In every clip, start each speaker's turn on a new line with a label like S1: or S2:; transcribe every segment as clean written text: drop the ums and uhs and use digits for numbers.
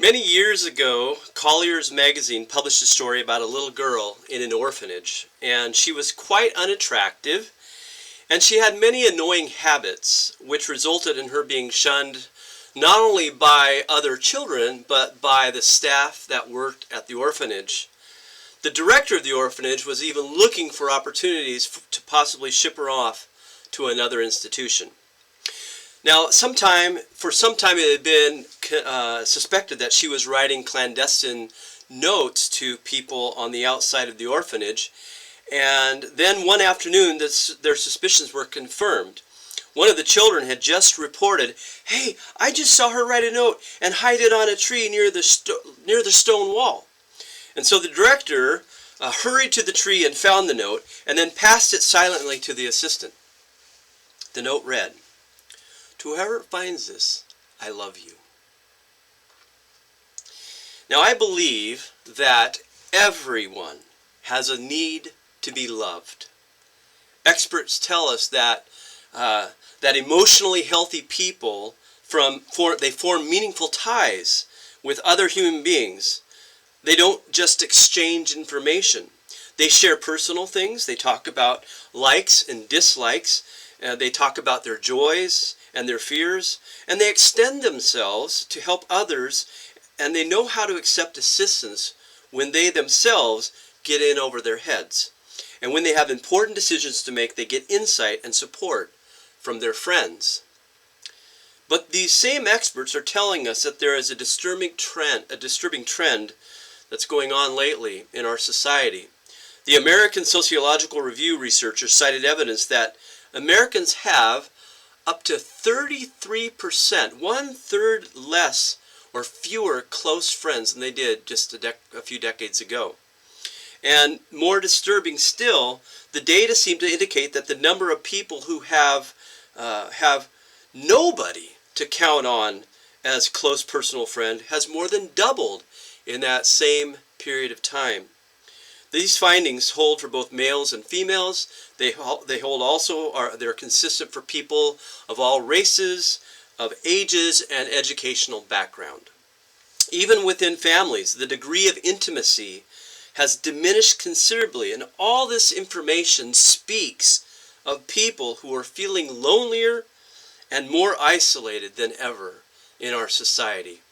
S1: Many years ago, Collier's magazine published a story about a little girl in an orphanage, and she was quite unattractive, and she had many annoying habits, which resulted in her being shunned not only by other children, but by the staff that worked at the orphanage. The director of the orphanage was even looking for opportunities to possibly ship her off to another institution. Now, for some time it had been suspected that she was writing clandestine notes to people on the outside of the orphanage, and then one afternoon their suspicions were confirmed. One of the children had just reported, "Hey, I just saw her write a note and hide it on a tree near the stone wall." And so the director hurried to the tree and found the note, and then passed it silently to the assistant. The note read, "To whoever finds this, I love you." Now, I believe that everyone has a need to be loved. Experts tell us that emotionally healthy people they form meaningful ties with other human beings. They don't just exchange information. They share personal things. They talk about likes and dislikes. They talk about their joys and their fears, and they extend themselves to help others, and they know how to accept assistance when they themselves get in over their heads. And when they have important decisions to make, they get insight and support from their friends. But these same experts are telling us that there is a disturbing trend that's going on lately in our society. The American Sociological Review researchers cited evidence that Americans have up to 33%, 1/3 less or fewer close friends than they did just a few decades ago. And more disturbing still, the data seem to indicate that the number of people who have nobody to count on as close personal friend has more than doubled in that same period of time. These findings hold for both males and females. They're consistent for people of all races, of ages, and educational background. Even within families, the degree of intimacy has diminished considerably, and all this information speaks of people who are feeling lonelier and more isolated than ever in our society.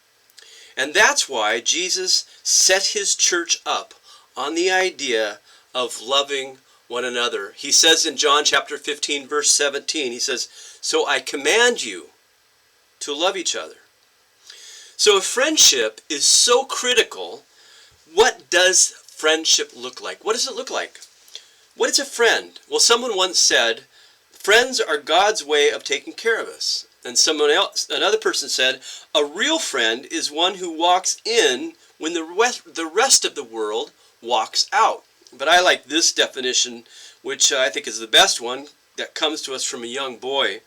S1: And that's why Jesus set his church up on the idea of loving one another. He says in John chapter 15, verse 17, he says, "So I command you to love each other." So if friendship is so critical, what does friendship look like? What does it look like? What is a friend? Well, someone once said, friends are God's way of taking care of us. And another person said, a real friend is one who walks in when the rest of the world walks out. But I like this definition, which I think is the best one, that comes to us from a young boy.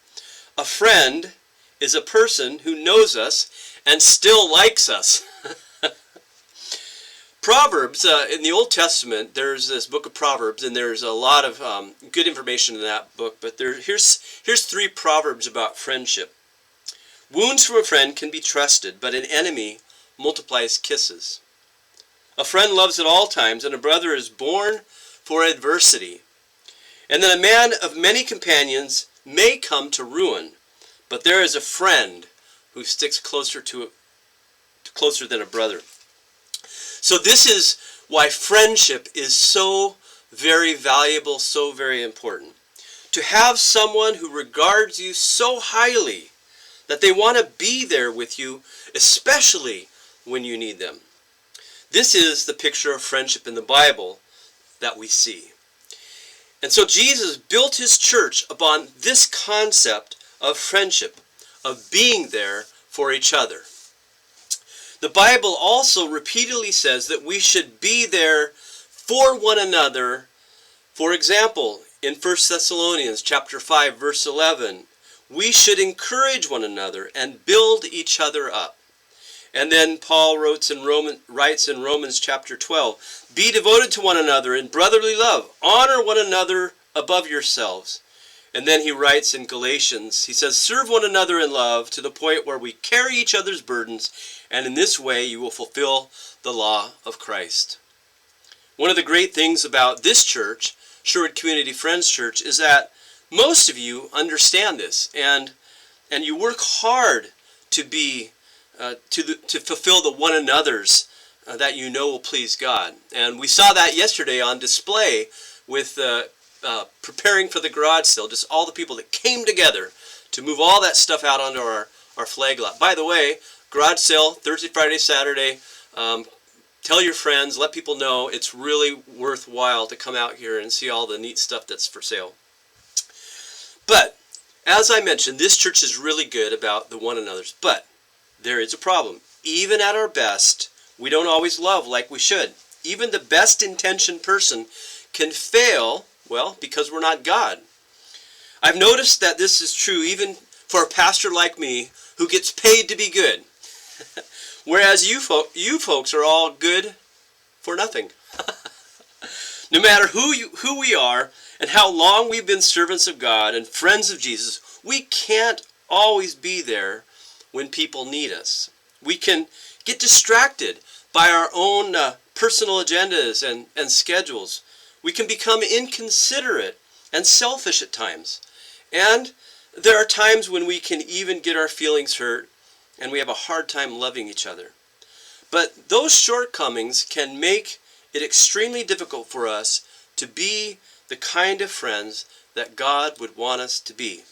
S1: A friend is a person who knows us and still likes us. Proverbs, in the Old Testament, there's this book of Proverbs, and there's a lot of good information in that book, but here's 3 proverbs about friendship. Wounds from a friend can be trusted, but an enemy multiplies kisses. A friend loves at all times, and a brother is born for adversity. And then a man of many companions may come to ruin, but there is a friend who sticks closer than a brother. So this is why friendship is so very valuable, so very important. To have someone who regards you so highly that they want to be there with you, especially when you need them. This is the picture of friendship in the Bible that we see. And so Jesus built his church upon this concept of friendship, of being there for each other. The Bible also repeatedly says that we should be there for one another. For example, in 1 Thessalonians chapter 5, verse 11, we should encourage one another and build each other up. And then Paul writes in Romans chapter 12, be devoted to one another in brotherly love. Honor one another above yourselves. And then he writes in Galatians, he says, serve one another in love to the point where we carry each other's burdens and in this way you will fulfill the law of Christ. One of the great things about this church, Sherwood Community Friends Church, is that most of you understand this, and you work hard to be to fulfill the one another's that you know will please God. And we saw that yesterday on display with preparing for the garage sale, just all the people that came together to move all that stuff out onto our flag lot. By the way, garage sale, Thursday, Friday, Saturday. Tell your friends, let people know it's really worthwhile to come out here and see all the neat stuff that's for sale. But, as I mentioned, this church is really good about the one another's. But, there is a problem. Even at our best, we don't always love like we should. Even the best intentioned person can fail, well, because we're not God. I've noticed that this is true even for a pastor like me who gets paid to be good. Whereas you folks are all good for nothing. No matter who we are and how long we've been servants of God and friends of Jesus, we can't always be there when people need us. We can get distracted by our own personal agendas and schedules. We can become inconsiderate and selfish at times. And there are times when we can even get our feelings hurt and we have a hard time loving each other. But those shortcomings can make it extremely difficult for us to be the kind of friends that God would want us to be.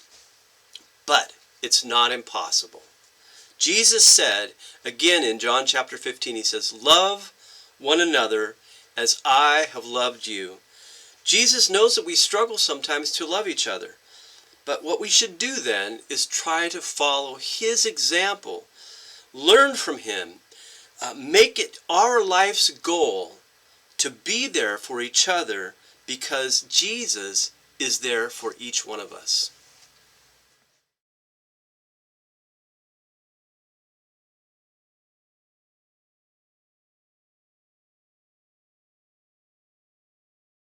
S1: But it's not impossible. Jesus said, again in John chapter 15, he says, "Love one another as I have loved you." Jesus knows that we struggle sometimes to love each other. But what we should do then is try to follow his example, learn from him, make it our life's goal to be there for each other because Jesus is there for each one of us.